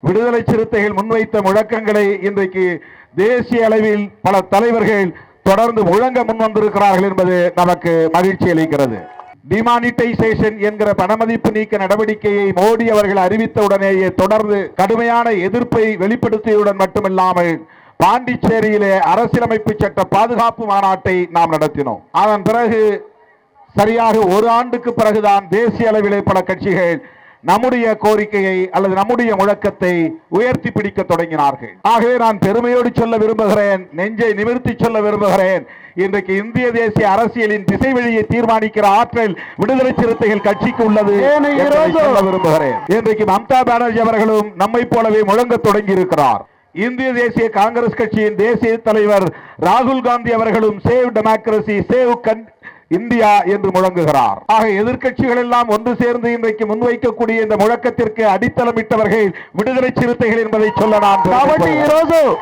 விடுதலை சிறுத்தைகள் முன்வைத்த முழக்கங்களை இன்றைக்கு தேசிய அளவில் பல தலைவர்கள் தொடர்ந்து முழங்க முன்வந்திருக்கிறார்கள் என்பது நமக்கு மகிழ்ச்சி அளிக்கிறது. டிமானிட்டைசேஷன் என்கிற பணமதிப்பு நீக்க நடவடிக்கையை மோடி அவர்கள் அறிவித்தவுடனேயே தொடர்ந்து கடுமையான எதிர்ப்பை வெளிப்படுத்தியதுடன் மட்டுமில்லாமல் பாண்டிச்சேரியிலே அரசியலமைப்பு சட்ட பாதுகாப்பு மாநாட்டை நாம் நடத்தினோம். அதன் பிறகு சரியாக ஒரு ஆண்டுக்கு பிறகுதான் தேசிய அளவிலே பல கட்சிகள் நம்முடைய கோரிக்கையை அல்லது நம்முடைய முழக்கத்தை உயர்த்தி பிடிக்க தொடங்கினார்கள். ஆகவே நான் பெருமையோடு சொல்ல விரும்புகிறேன், நெஞ்சை நிமிர்த்தி சொல்ல விரும்புகிறேன், இன்றைக்கு இந்திய தேசிய அரசியலின் திசை வழியை தீர்மானிக்கிற ஆற்றல் விடுதலை சிறுத்தைகள் கட்சிக்கு உள்ளது சொல்ல விரும்புகிறேன். இன்றைக்கு மம்தா பானர்ஜி அவர்களும் நம்மை போலவே முழங்க தொடங்கி இருக்கிறார். இந்திய தேசிய காங்கிரஸ் கட்சியின் தேசிய தலைவர் ராகுல் காந்தி அவர்களும் சேவ் டெமோக்ரசி, சேவ் இந்தியா என்று முழங்குகிறார். ஆக எதிர்க்கட்சிகள் எல்லாம் ஒன்று சேர்ந்து இன்றைக்கு முன்வைக்கக்கூடிய இந்த முழக்கத்திற்கு அடித்தளமிட்டவர்கள் விடுதலை சிறுத்தைகள் என்பதை சொல்ல நான்